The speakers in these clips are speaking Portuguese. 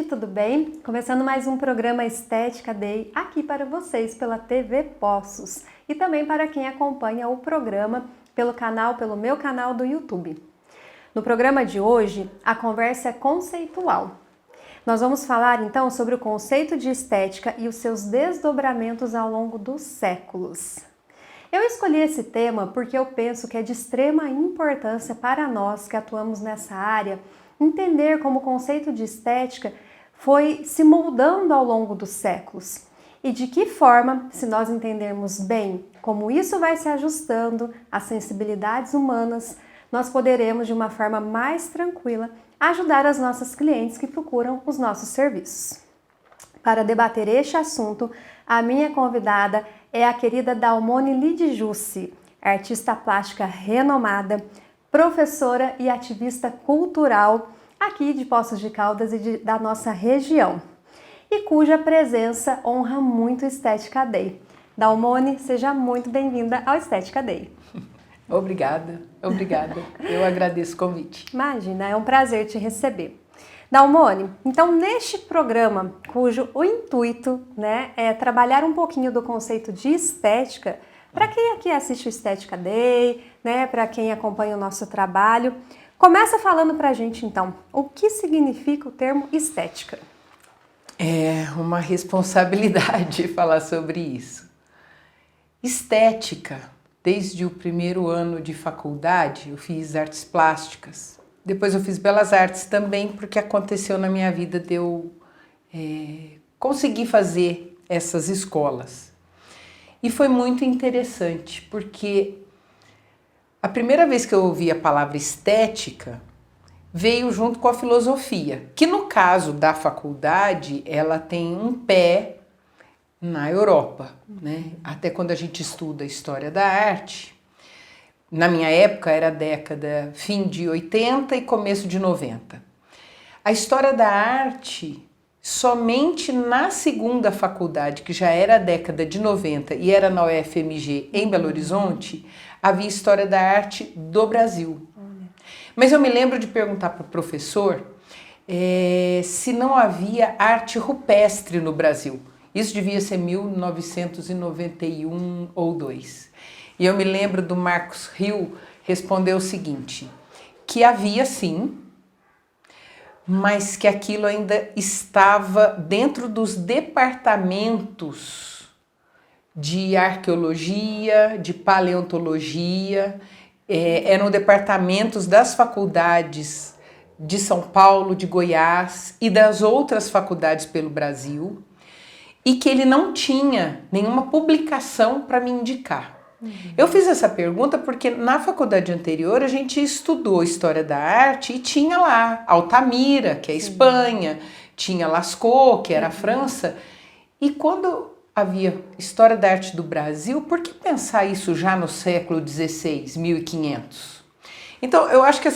tudo bem? Começando mais um programa Estética Day aqui para vocês pela TV Poços e também para quem acompanha o programa pelo meu canal do YouTube. No programa de hoje, a conversa é conceitual. Nós vamos falar então sobre o conceito de estética e os seus desdobramentos ao longo dos séculos. Eu escolhi esse tema porque eu penso que é de extrema importância para nós que atuamos nessa área entender como o conceito de estética foi se moldando ao longo dos séculos e de que forma, se nós entendermos bem como isso vai se ajustando às sensibilidades humanas, nós poderemos de uma forma mais tranquila ajudar as nossas clientes que procuram os nossos serviços. Para debater este assunto, a minha convidada é a querida Dalmone Lidjussi, artista plástica renomada, professora e ativista cultural aqui de Poços de Caldas e da nossa região, e cuja presença honra muito o Estética Day. Dalmone, seja muito bem-vinda ao Estética Day. Obrigada. Eu agradeço o convite. Imagina, é um prazer te receber. Dalmone, então neste programa, cujo o intuito é trabalhar um pouquinho do conceito de estética, para quem aqui assiste o Estética Day, para quem acompanha o nosso trabalho, começa falando pra gente então, o que significa o termo estética? É uma responsabilidade falar sobre isso. Estética, desde o primeiro ano de faculdade, eu fiz artes plásticas. Depois eu fiz belas artes também, porque aconteceu na minha vida de eu conseguir fazer essas escolas. E foi muito interessante, porque a primeira vez que eu ouvi a palavra estética veio junto com a filosofia, que no caso da faculdade, ela tem um pé na Europa, Até quando a gente estuda história da arte, na minha época era década fim de 80 e começo de 90. A história da arte, somente na segunda faculdade, que já era a década de 90 e era na UFMG em Belo Horizonte, havia história da arte do Brasil. Mas eu me lembro de perguntar para o professor se não havia arte rupestre no Brasil. Isso devia ser 1991 ou 2. E eu me lembro do Marcos Rio responder o seguinte, que havia sim, mas que aquilo ainda estava dentro dos departamentos de arqueologia, de paleontologia, eram departamentos das faculdades de São Paulo, de Goiás e das outras faculdades pelo Brasil, e que ele não tinha nenhuma publicação para me indicar. Eu fiz essa pergunta porque na faculdade anterior a gente estudou História da Arte e tinha lá Altamira, que é a Espanha, tinha Lascaux, que era a França, e quando havia História da Arte do Brasil, por que pensar isso já no século XVI, 1500? Então eu acho que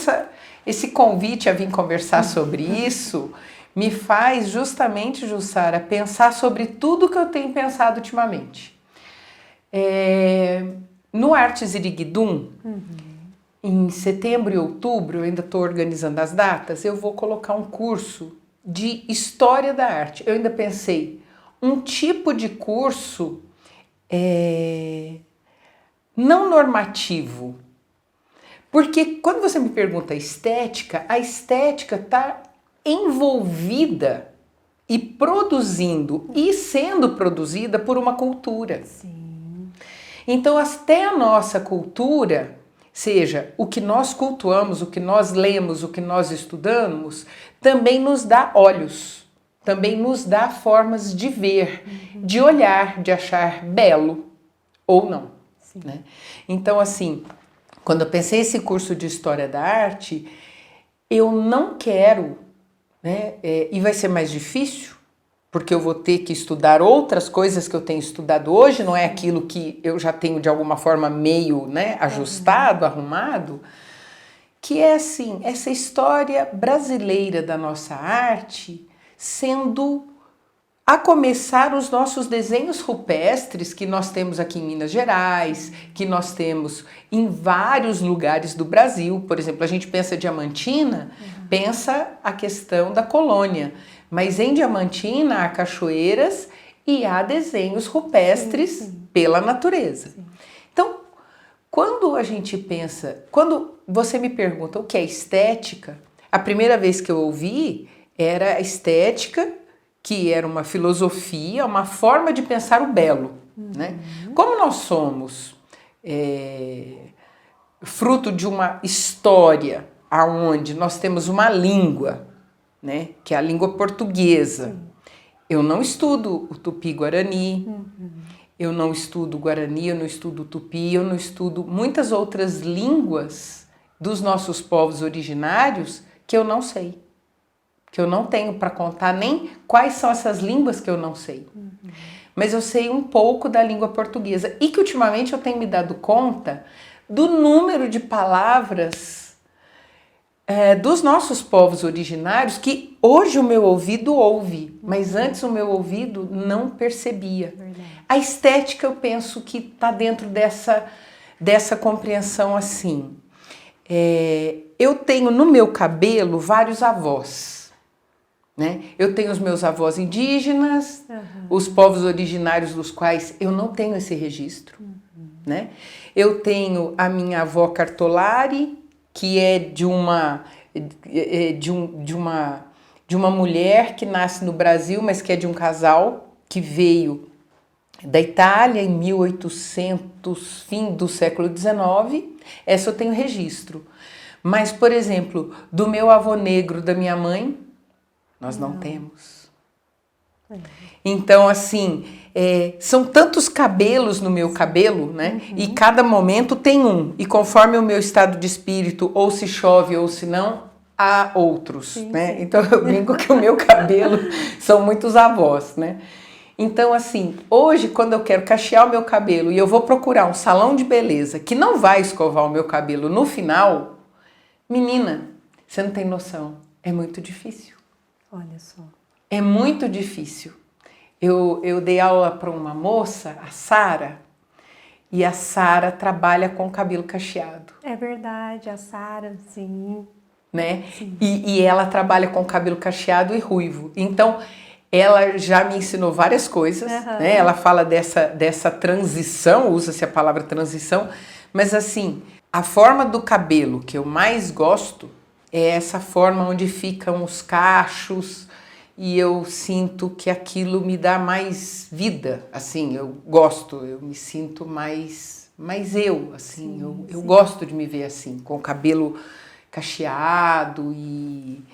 esse convite a vir conversar sobre isso me faz justamente, Jussara, pensar sobre tudo que eu tenho pensado ultimamente. No Artes Iriguidum, em setembro e outubro, eu ainda estou organizando as datas, eu vou colocar um curso de História da Arte. Eu ainda pensei, um tipo de curso não normativo. Porque quando você me pergunta estética, a estética está envolvida e produzindo e sendo produzida por uma cultura. Sim. Então, até a nossa cultura, seja o que nós cultuamos, o que nós lemos, o que nós estudamos, também nos dá olhos, também nos dá formas de ver, de olhar, de achar belo ou não. Então, assim, quando eu pensei esse curso de História da Arte, eu não quero, e vai ser mais difícil, porque eu vou ter que estudar outras coisas que eu tenho estudado hoje, não é aquilo que eu já tenho de alguma forma meio ajustado, arrumado, que é assim, essa história brasileira da nossa arte sendo, a começar, os nossos desenhos rupestres que nós temos aqui em Minas Gerais, que nós temos em vários lugares do Brasil. Por exemplo, a gente pensa Diamantina, pensa a questão da colônia, Mas em Diamantina há cachoeiras e há desenhos rupestres pela natureza. Então, quando a gente pensa, quando você me pergunta o que é estética, a primeira vez que eu ouvi era a estética, que era uma filosofia, uma forma de pensar o belo, né? Como nós somos fruto de uma história aonde nós temos uma língua, né, que é a língua portuguesa. Eu não estudo o Tupi-Guarani, eu não estudo o Guarani, eu não estudo o Tupi, eu não estudo muitas outras línguas dos nossos povos originários que eu não sei. Que eu não tenho para contar nem quais são essas línguas que eu não sei. Mas eu sei um pouco da língua portuguesa. E que ultimamente eu tenho me dado conta do número de palavras dos nossos povos originários que hoje o meu ouvido ouve, mas antes o meu ouvido não percebia. Verdade. A estética eu penso que está dentro dessa compreensão assim. Eu tenho no meu cabelo vários avós, né? Eu tenho os meus avós indígenas, os povos originários dos quais eu não tenho esse registro, né? Eu tenho a minha avó Cartolari, que é de uma mulher que nasce no Brasil, mas que é de um casal que veio da Itália em 1800, fim do século XIX. Essa eu tenho registro. Mas, por exemplo, do meu avô negro da minha mãe, nós não temos. Então, assim, são tantos cabelos no meu cabelo, né? E cada momento tem um. E conforme o meu estado de espírito, ou se chove ou se não, há outros, né? Sim. Então eu brinco que o meu cabelo são muitos avós, né? Então, assim, hoje quando eu quero cachear o meu cabelo e eu vou procurar um salão de beleza que não vai escovar o meu cabelo no final, menina, você não tem noção, é muito difícil. Olha só. É muito difícil. Eu dei aula para uma moça, a Sara, e a Sara trabalha com cabelo cacheado. É verdade, a Sara, sim. Né? Sim. E ela trabalha com cabelo cacheado e ruivo. Então, ela já me ensinou várias coisas, né? Ela fala dessa transição, usa-se a palavra transição, mas assim, a forma do cabelo que eu mais gosto é essa forma onde ficam os cachos, e eu sinto que aquilo me dá mais vida, assim, eu gosto, eu me sinto mais eu, assim, sim, eu gosto de me ver assim, com o cabelo cacheado e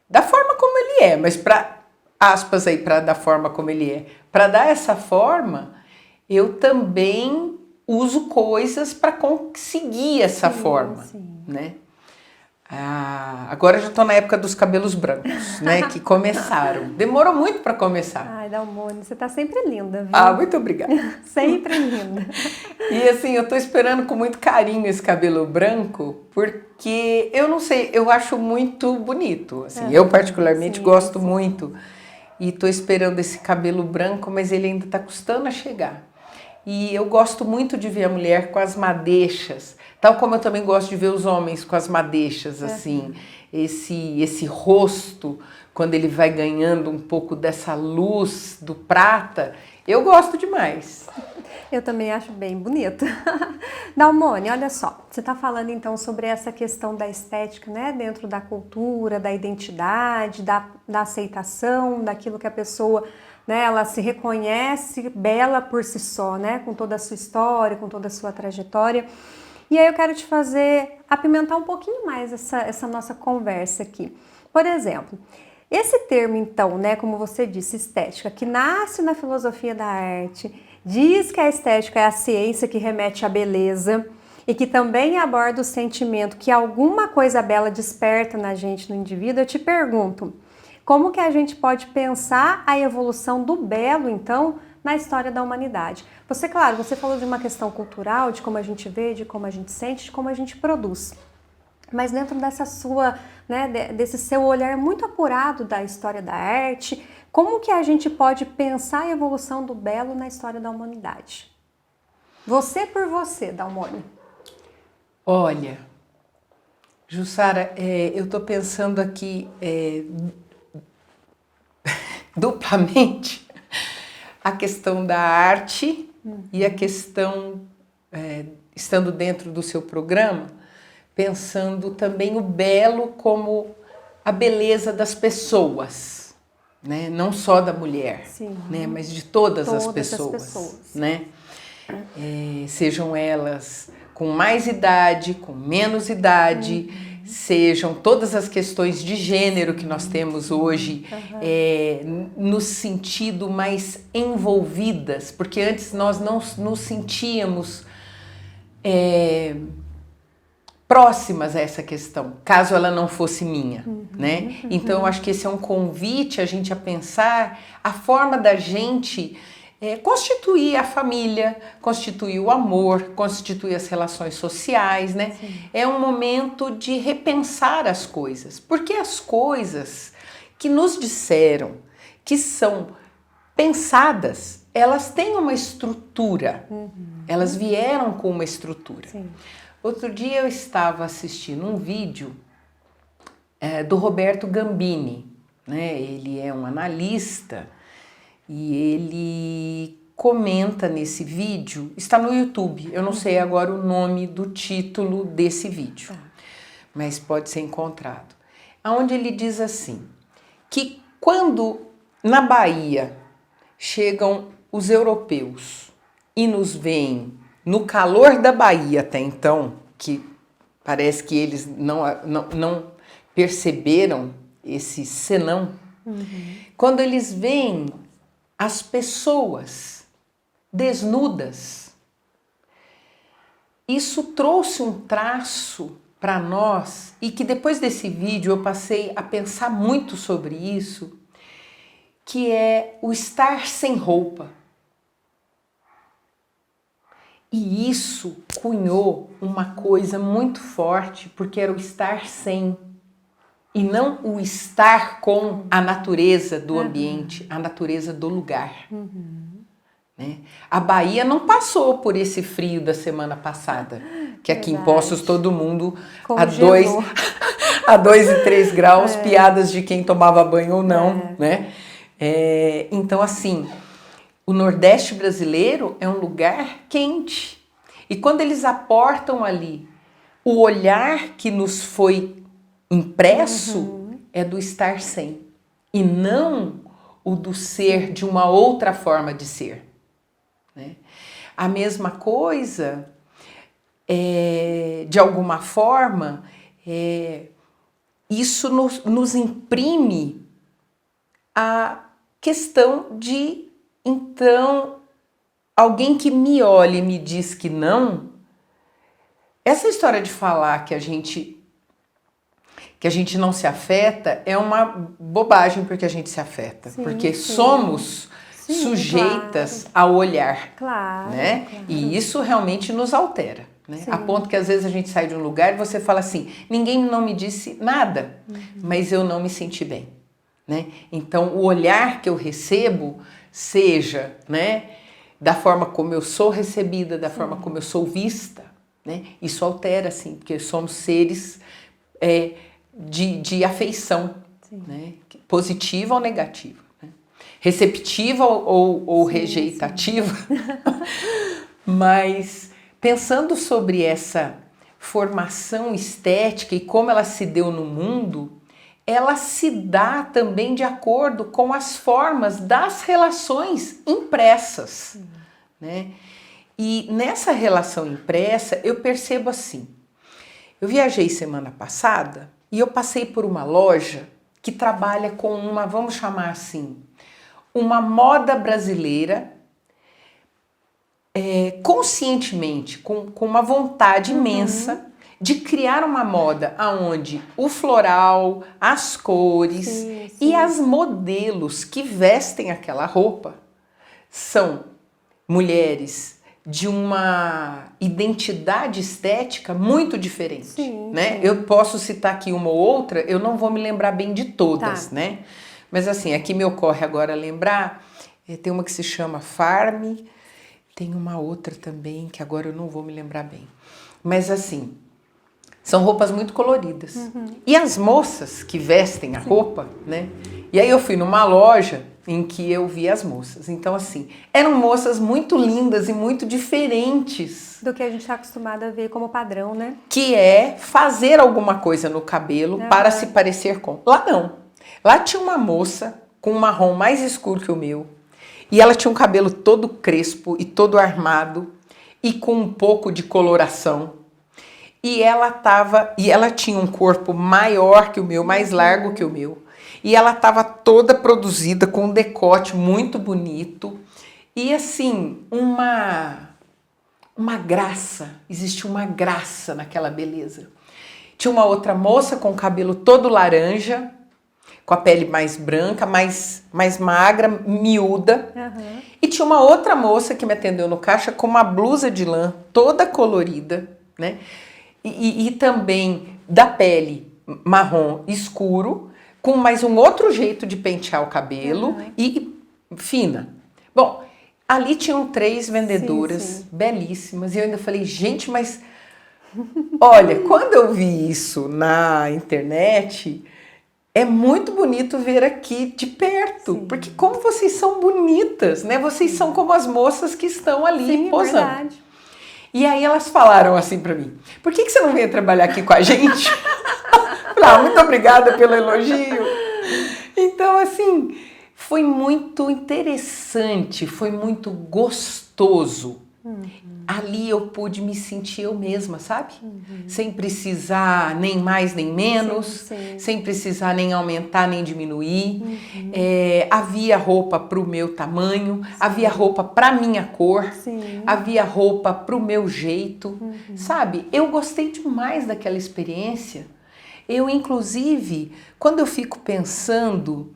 da forma como ele é, mas para aspas aí, para da forma como ele é, para dar essa forma, eu também uso coisas para conseguir essa forma, né? Agora já estou na época dos cabelos brancos, né? Que começaram. Demorou muito para começar. Ai, Dalmone, você tá sempre linda, viu? Ah, muito obrigada. Sempre linda. E assim, eu tô esperando com muito carinho esse cabelo branco, porque eu não sei, eu acho muito bonito. Assim, eu particularmente gosto muito. E tô esperando esse cabelo branco, mas ele ainda tá custando a chegar. E eu gosto muito de ver a mulher com as madeixas, tal como eu também gosto de ver os homens com as madeixas, assim, esse rosto, quando ele vai ganhando um pouco dessa luz do prata, eu gosto demais. Eu também acho bem bonito. Dalmone, olha só, você está falando então sobre essa questão da estética, né, dentro da cultura, da identidade, da aceitação, daquilo que a pessoa, né, ela se reconhece bela por si só, né, com toda a sua história, com toda a sua trajetória. E aí eu quero te fazer apimentar um pouquinho mais essa nossa conversa aqui. Por exemplo, esse termo então, né, como você disse, estética, que nasce na filosofia da arte, diz que a estética é a ciência que remete à beleza e que também aborda o sentimento que alguma coisa bela desperta na gente, no indivíduo. Eu te pergunto, como que a gente pode pensar a evolução do belo, então, na história da humanidade? Você, claro, você falou de uma questão cultural, de como a gente vê, de como a gente sente, de como a gente produz. Mas dentro dessa sua, né, desse seu olhar muito apurado da história da arte, como que a gente pode pensar a evolução do belo na história da humanidade? Você por você, Dalmone. Olha, Jussara, eu estou pensando aqui duplamente a questão da arte e a questão, estando dentro do seu programa, pensando também o belo como a beleza das pessoas, né? Não só da mulher, né? Mas de todas as pessoas. Né? Sejam elas com mais idade, com menos idade, sejam todas as questões de gênero que nós temos hoje no sentido mais envolvidas, porque antes nós não nos sentíamos próximas a essa questão, caso ela não fosse minha, né? Então eu acho que esse é um convite a gente a pensar a forma da gente constituir a família, constituir o amor, constituir as relações sociais, né? É um momento de repensar as coisas, porque as coisas que nos disseram que são pensadas, elas têm uma estrutura, elas vieram com uma estrutura. Outro dia eu estava assistindo um vídeo do Roberto Gambini, né? Ele é um analista e ele comenta nesse vídeo, está no YouTube, eu não sei agora o nome do título desse vídeo, mas pode ser encontrado, onde ele diz assim, que quando na Bahia chegam os europeus e nos veem no calor da Bahia até então, que parece que eles não perceberam esse senão, quando eles veem as pessoas desnudas, isso trouxe um traço para nós e que depois desse vídeo eu passei a pensar muito sobre isso, que é o estar sem roupa. E isso cunhou uma coisa muito forte, porque era o estar sem, e não o estar com a natureza do ambiente, a natureza do lugar. Né? A Bahia não passou por esse frio da semana passada, que aqui em Poços todo mundo a 2 e 3 graus, piadas de quem tomava banho ou não. Né? Então assim, o Nordeste brasileiro é um lugar quente. E quando eles aportam ali o olhar que nos foi impresso é do estar sem. E não o do ser de uma outra forma de ser. Né? A mesma coisa, de alguma forma, isso nos imprime a questão de, então, alguém que me olha e me diz que não, essa história de falar que a gente não se afeta é uma bobagem, porque a gente se afeta, porque somos sujeitas ao olhar, né? E isso realmente nos altera, né? A ponto que às vezes a gente sai de um lugar e você fala assim, ninguém não me disse nada, mas eu não me senti bem. Né? Então o olhar que eu recebo, seja, né, da forma como eu sou recebida, da forma como eu sou vista, né? Isso altera, sim, porque somos seres de afeição, né? Positiva ou negativa, né? Receptiva ou rejeitativa. Mas pensando sobre essa formação estética e como ela se deu no mundo, ela se dá também de acordo com as formas das relações impressas, né? E nessa relação impressa eu percebo assim, eu viajei semana passada e eu passei por uma loja que trabalha com uma, vamos chamar assim, uma moda brasileira, conscientemente, com uma vontade imensa de criar uma moda onde o floral, as cores e as modelos que vestem aquela roupa são mulheres de uma identidade estética muito diferente, né? Eu posso citar aqui uma ou outra, eu não vou me lembrar bem de todas, né? Mas assim, aqui me ocorre agora lembrar, tem uma que se chama Farm, tem uma outra também que agora eu não vou me lembrar bem. Mas assim, são roupas muito coloridas. E as moças que vestem a roupa, né? E aí eu fui numa loja em que eu vi as moças. Então, assim, eram moças muito lindas e muito diferentes. Do que a gente está acostumado a ver como padrão, né? Que é fazer alguma coisa no cabelo para se parecer com. Lá não. Lá tinha uma moça com um marrom mais escuro que o meu. E ela tinha um cabelo todo crespo e todo armado e com um pouco de coloração. E ela tinha um corpo maior que o meu, mais largo que o meu. E ela estava toda produzida com um decote muito bonito. E assim, uma graça, existia uma graça naquela beleza. Tinha uma outra moça com o cabelo todo laranja, com a pele mais branca, mais magra, miúda. Uhum. E tinha uma outra moça que me atendeu no caixa com uma blusa de lã toda colorida, né? E também da pele marrom escuro, com mais um outro jeito de pentear o cabelo e fina. Bom, ali tinham 3 vendedoras belíssimas e eu ainda falei, gente, mas olha, quando eu vi isso na internet, é muito bonito ver aqui de perto, porque como vocês são bonitas, né? Vocês são como as moças que estão ali posando. É verdade. E aí elas falaram assim pra mim, por que você não veio trabalhar aqui com a gente? Falei, muito obrigada pelo elogio. Então, assim, foi muito interessante, foi muito gostoso. Ali eu pude me sentir eu mesma, sabe? Sem precisar nem mais nem menos, sem precisar nem aumentar nem diminuir. Havia roupa para o meu tamanho, havia roupa para minha cor, havia roupa para o meu jeito, sabe? Eu gostei demais daquela experiência. Eu, inclusive, quando eu fico pensando,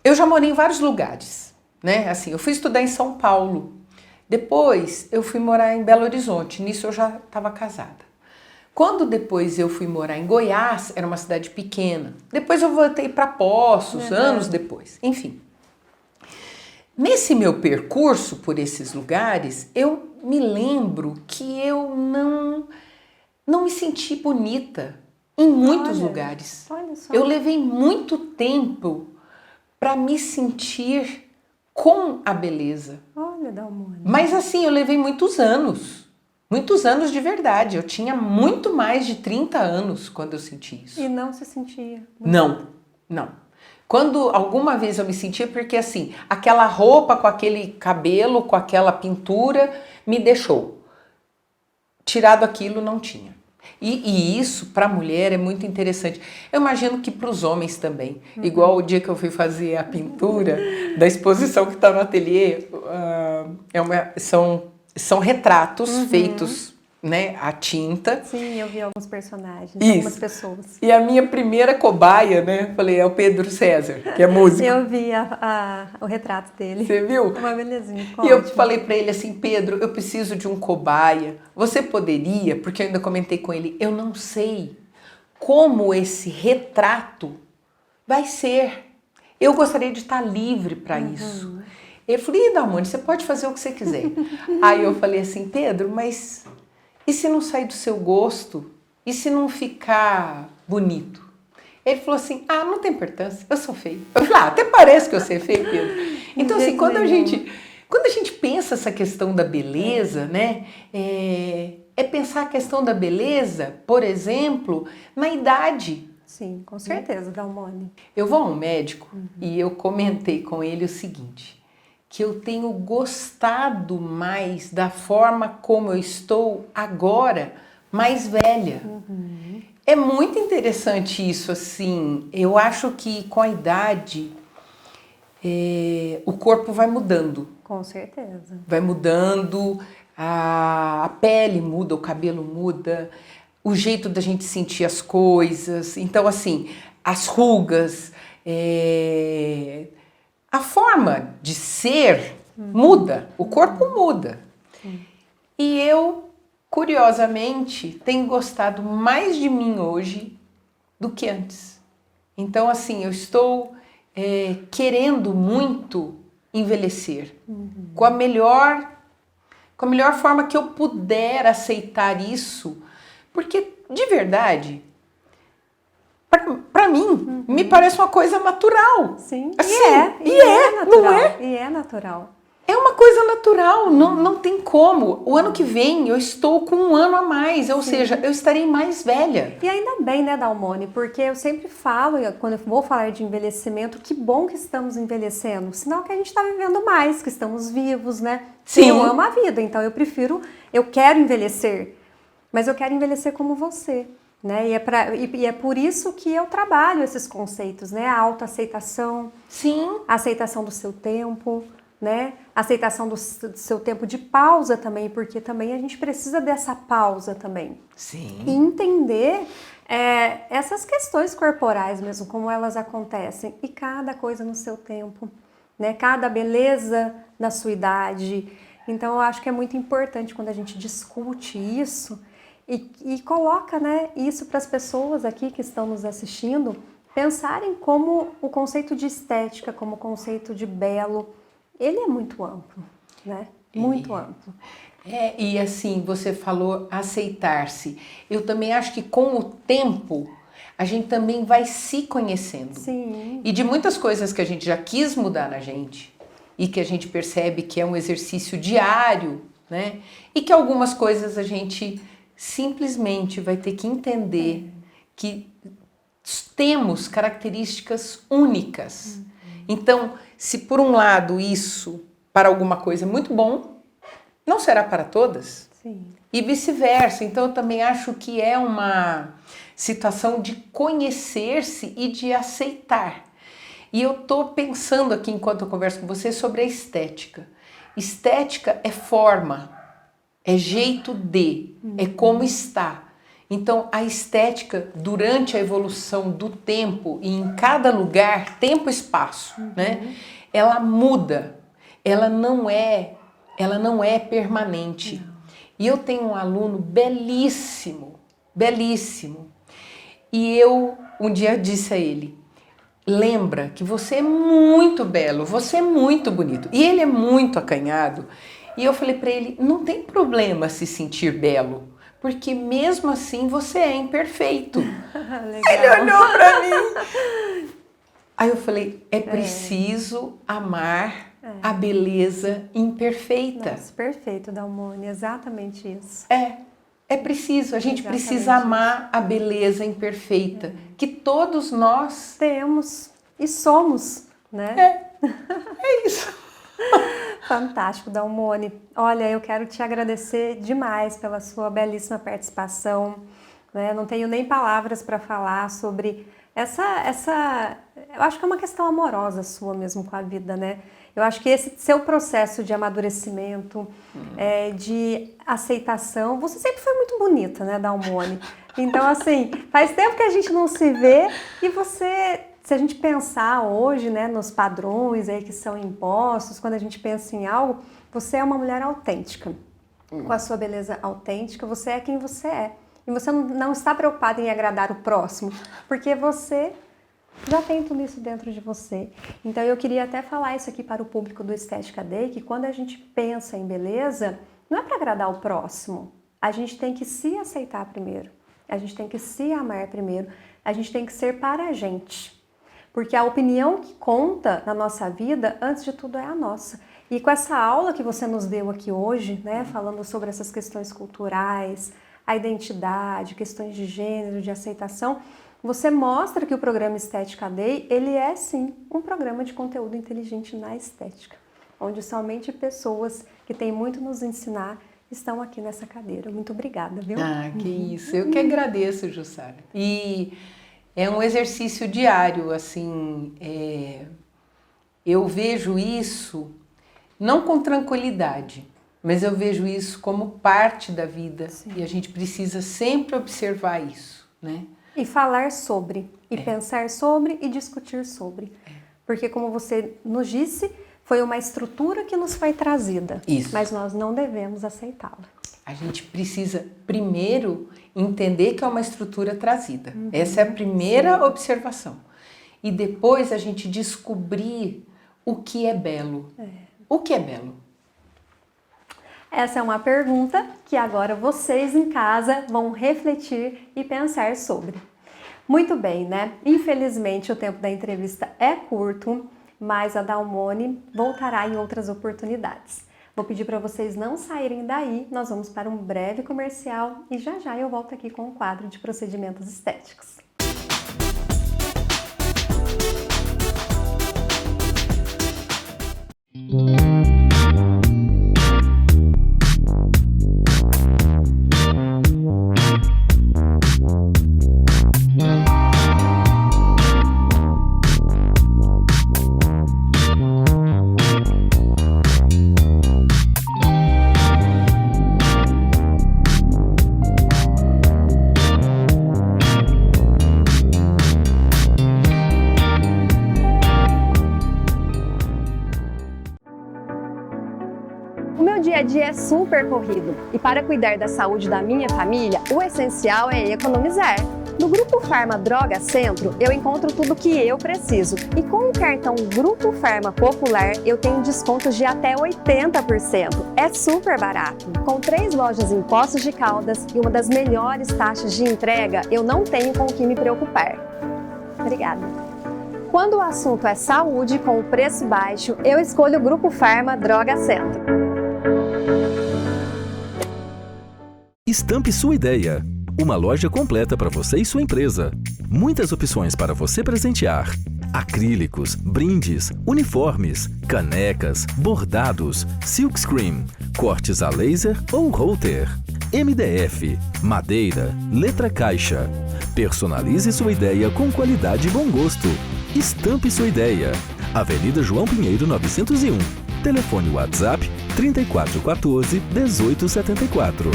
eu já morei em vários lugares, né? Assim, eu fui estudar em São Paulo. Depois eu fui morar em Belo Horizonte, nisso eu já estava casada. Quando depois eu fui morar em Goiás, era uma cidade pequena. Depois eu voltei para Poços, anos depois. Enfim, nesse meu percurso por esses lugares, eu me lembro que eu não me senti bonita em muitos lugares. Olha só. Eu levei muito tempo para me sentir com a beleza. Olha, Dalmone. Mas assim, eu levei muitos anos de verdade. Eu tinha muito mais de 30 anos quando eu senti isso. E não se sentia? Não. Quando alguma vez eu me sentia, porque assim, aquela roupa com aquele cabelo, com aquela pintura, me deixou. Tirado aquilo, não tinha. E isso, para a mulher, é muito interessante. Eu imagino que para os homens também. Igual o dia que eu fui fazer a pintura da exposição que está no ateliê, são retratos feitos, né, à tinta. Sim, eu vi alguns personagens, Isso. algumas pessoas. E a minha primeira cobaia, né, falei, é o Pedro César, que é músico. Eu vi o retrato dele. Você viu? Uma belezinha. E eu falei para ele assim, Pedro, eu preciso de um cobaia. Você poderia, porque eu ainda comentei com ele, eu não sei como esse retrato vai ser. Eu gostaria de estar livre para isso. Ele falou, Dalmone, você pode fazer o que você quiser. Aí eu falei assim, Pedro, mas e se não sair do seu gosto? E se não ficar bonito? Ele falou assim, não tem importância, eu sou feio. Eu falei, até parece que eu sou feio, Pedro. Então assim, quando a gente pensa essa questão da beleza, né, é pensar a questão da beleza, por exemplo, na idade. Sim, com certeza, Dalmone. Eu vou a um médico e eu comentei com ele o seguinte, que eu tenho gostado mais da forma como eu estou agora, mais velha. É muito interessante isso, assim. Eu acho que com a idade o corpo vai mudando. Com certeza. Vai mudando, a pele muda, o cabelo muda, o jeito da gente sentir as coisas. Então, assim, as rugas, a forma de ser muda, o corpo muda. E eu, curiosamente, tenho gostado mais de mim hoje do que antes. Então, assim, eu estou querendo muito envelhecer com a melhor forma que eu puder aceitar isso, porque, de verdade, para mim, me parece uma coisa natural. Sim, assim, natural. não é? E é natural. É uma coisa natural, não tem como. O ano que vem eu estou com um ano a mais, ou seja, eu estarei mais velha. E ainda bem, né, Dalmone? Porque eu sempre falo, quando eu vou falar de envelhecimento, que bom que estamos envelhecendo. Sinal que a gente está vivendo mais, que estamos vivos, né? Sim. Eu amo a vida, então eu quero envelhecer. Mas eu quero envelhecer como você, né? E é por isso que eu trabalho esses conceitos, né? A autoaceitação, Sim. a aceitação do seu tempo, né? A aceitação do seu tempo de pausa também, porque também a gente precisa dessa pausa também. Sim. E entender essas questões corporais mesmo, como elas acontecem, e cada coisa no seu tempo, né? Cada beleza na sua idade. Então eu acho que é muito importante quando a gente discute isso e coloca, né, isso para as pessoas aqui que estão nos assistindo pensarem como o conceito de estética, como o conceito de belo, ele é muito amplo, né? Muito amplo. E assim, você falou aceitar-se. Eu também acho que com o tempo a gente também vai se conhecendo. Sim. E de muitas coisas que a gente já quis mudar na gente e que a gente percebe que é um exercício diário, né? E que algumas coisas a gente simplesmente vai ter que entender que temos características únicas. Então, se por um lado isso para alguma coisa é muito bom, não será para todas. Sim. E vice-versa. Então eu também acho que é uma situação de conhecer-se e de aceitar. E eu tô pensando aqui enquanto eu converso com você sobre a estética. Estética é forma, é jeito de, é como está. Então a estética durante a evolução do tempo e em cada lugar, tempo e espaço, né? Ela muda. Ela não é permanente. E eu tenho um aluno belíssimo, belíssimo. E eu um dia disse a ele: lembra que você é muito belo, você é muito bonito. E ele é muito acanhado. E eu falei para ele: não tem problema se sentir belo, porque mesmo assim você é imperfeito. Ele olhou para mim. Aí eu falei: é preciso amar a beleza imperfeita. Nossa, perfeito, Dalmone, exatamente isso. É preciso, a gente precisa amar a beleza imperfeita, que todos nós temos e somos, né? É isso. Fantástico, Dalmone. Olha, eu quero te agradecer demais pela sua belíssima participação, né? Não tenho nem palavras para falar sobre essa... Eu acho que é uma questão amorosa sua mesmo com a vida, né? Eu acho que esse seu processo de amadurecimento, de aceitação, você sempre foi muito bonita, né, Dalmone? Então, assim, faz tempo que a gente não se vê e você, se a gente pensar hoje, né, nos padrões aí que são impostos, quando a gente pensa em algo, você é uma mulher autêntica. Com a sua beleza autêntica, você é quem você é. E você não está preocupada em agradar o próximo, porque você já tem tudo isso dentro de você. Então eu queria até falar isso aqui para o público do Estética Day, que quando a gente pensa em beleza, não é para agradar o próximo. A gente tem que se aceitar primeiro. A gente tem que se amar primeiro. A gente tem que ser para a gente. Porque a opinião que conta na nossa vida, antes de tudo, é a nossa. E com essa aula que você nos deu aqui hoje, né, falando sobre essas questões culturais, a identidade, questões de gênero, de aceitação, você mostra que o programa Estética Day, ele é sim um programa de conteúdo inteligente na estética, onde somente pessoas que têm muito nos ensinar estão aqui nessa cadeira. Muito obrigada, viu? Ah, que isso. Eu que agradeço, Jussara. E é um exercício diário, assim, eu vejo isso não com tranquilidade, mas eu vejo isso como parte da vida. Sim. E a gente precisa sempre observar isso, né? E falar sobre, e pensar sobre, e discutir sobre. Porque como você nos disse, foi uma estrutura que nos foi trazida. Isso. Mas nós não devemos aceitá-la. A gente precisa primeiro entender que é uma estrutura trazida. Essa é a primeira observação. E depois a gente descobrir o que é belo. O que é belo? Essa é uma pergunta que agora vocês em casa vão refletir e pensar sobre. Muito bem, né? Infelizmente o tempo da entrevista é curto, mas a Dalmone voltará em outras oportunidades. Vou pedir para vocês não saírem daí, nós vamos para um breve comercial e já já eu volto aqui com o quadro de procedimentos estéticos. O meu dia a dia é super corrido e para cuidar da saúde da minha família, o essencial é economizar. No Grupo Farma Droga Centro, eu encontro tudo o que eu preciso e com o cartão Grupo Farma Popular eu tenho descontos de até 80%. É super barato. Com 3 lojas em Poços de Caldas e uma das melhores taxas de entrega, eu não tenho com o que me preocupar. Obrigada. Quando o assunto é saúde com o preço baixo, eu escolho o Grupo Farma Droga Centro. Estampe sua ideia. Uma loja completa para você e sua empresa. Muitas opções para você presentear. Acrílicos, brindes, uniformes, canecas, bordados, silkscreen, cortes a laser ou router, MDF, madeira, letra caixa. Personalize sua ideia com qualidade e bom gosto. Estampe sua ideia. Avenida João Pinheiro 901. Telefone WhatsApp 3414 1874.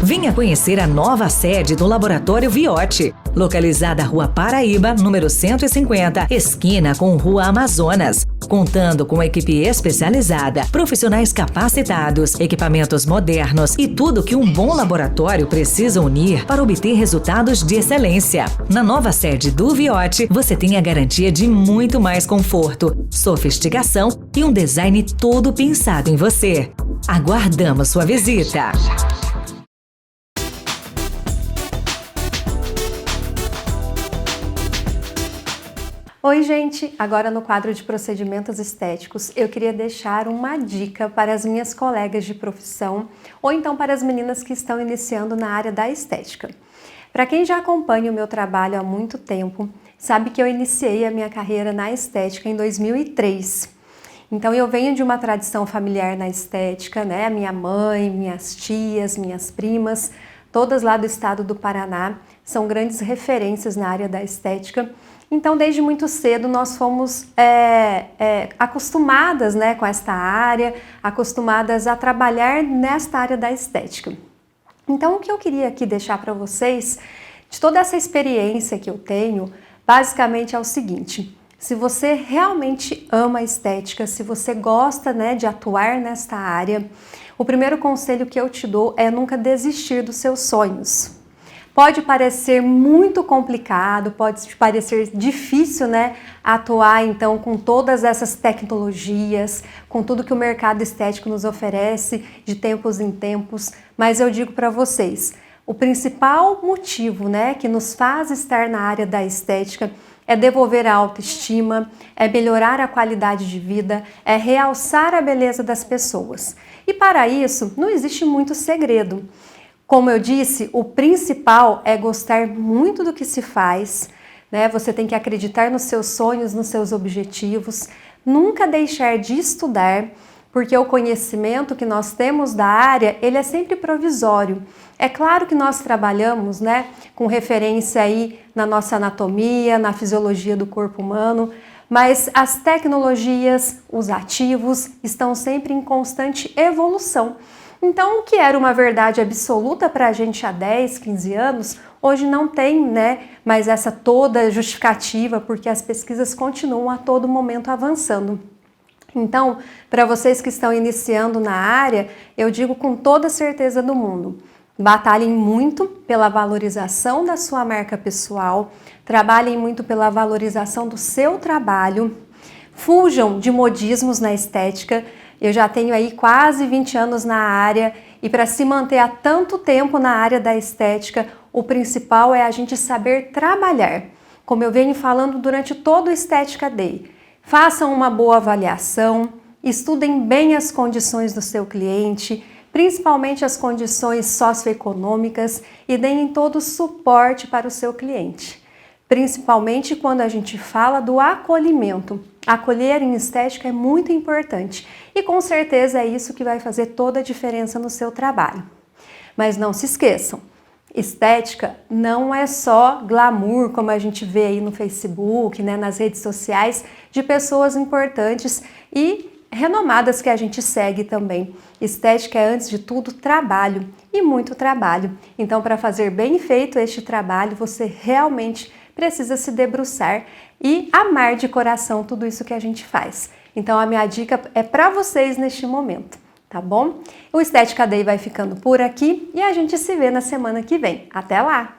Venha conhecer a nova sede do Laboratório Viotti, localizada Rua Paraíba, número 150, esquina com Rua Amazonas. Contando com equipe especializada, profissionais capacitados, equipamentos modernos e tudo que um bom laboratório precisa unir para obter resultados de excelência. Na nova sede do Viotti, você tem a garantia de muito mais conforto, sofisticação e um design todo pensado em você. Aguardamos sua visita! Oi, gente! Agora no quadro de procedimentos estéticos, eu queria deixar uma dica para as minhas colegas de profissão ou então para as meninas que estão iniciando na área da estética. Para quem já acompanha o meu trabalho há muito tempo, sabe que eu iniciei a minha carreira na estética em 2003. Então eu venho de uma tradição familiar na estética, né? Minha mãe, minhas tias, minhas primas, todas lá do estado do Paraná, são grandes referências na área da estética. Então, desde muito cedo, nós fomos acostumadas, né, com esta área, acostumadas a trabalhar nesta área da estética. Então, o que eu queria aqui deixar para vocês, de toda essa experiência que eu tenho, basicamente é o seguinte: se você realmente ama a estética, se você gosta, né, de atuar nesta área, o primeiro conselho que eu te dou é nunca desistir dos seus sonhos. Pode parecer muito complicado, pode parecer difícil, né, atuar então com todas essas tecnologias, com tudo que o mercado estético nos oferece de tempos em tempos, mas eu digo para vocês, o principal motivo, né, que nos faz estar na área da estética é devolver a autoestima, é melhorar a qualidade de vida, é realçar a beleza das pessoas. E para isso, não existe muito segredo. Como eu disse, o principal é gostar muito do que se faz, né? Você tem que acreditar nos seus sonhos, nos seus objetivos, nunca deixar de estudar, porque o conhecimento que nós temos da área, ele é sempre provisório. É claro que nós trabalhamos, né, com referência aí na nossa anatomia, na fisiologia do corpo humano, mas as tecnologias, os ativos estão sempre em constante evolução. Então, o que era uma verdade absoluta para a gente há 10, 15 anos, hoje não tem, né, mais essa toda justificativa, porque as pesquisas continuam a todo momento avançando. Então, para vocês que estão iniciando na área, eu digo com toda a certeza do mundo, batalhem muito pela valorização da sua marca pessoal, trabalhem muito pela valorização do seu trabalho, fujam de modismos na estética. Eu já tenho aí quase 20 anos na área E para se manter há tanto tempo na área da estética, o principal é a gente saber trabalhar. Como eu venho falando durante todo o Estética Day, façam uma boa avaliação, estudem bem as condições do seu cliente, principalmente as condições socioeconômicas, e deem todo o suporte para o seu cliente. Principalmente quando a gente fala do acolhimento. Acolher em estética é muito importante e com certeza é isso que vai fazer toda a diferença no seu trabalho. Mas não se esqueçam, estética não é só glamour, como a gente vê aí no Facebook, né, nas redes sociais, de pessoas importantes e renomadas que a gente segue também. Estética é, antes de tudo, trabalho e muito trabalho. Então, para fazer bem feito este trabalho, você realmente precisa se debruçar e amar de coração tudo isso que a gente faz. Então, a minha dica é para vocês neste momento, tá bom? O Estética Day vai ficando por aqui e a gente se vê na semana que vem. Até lá!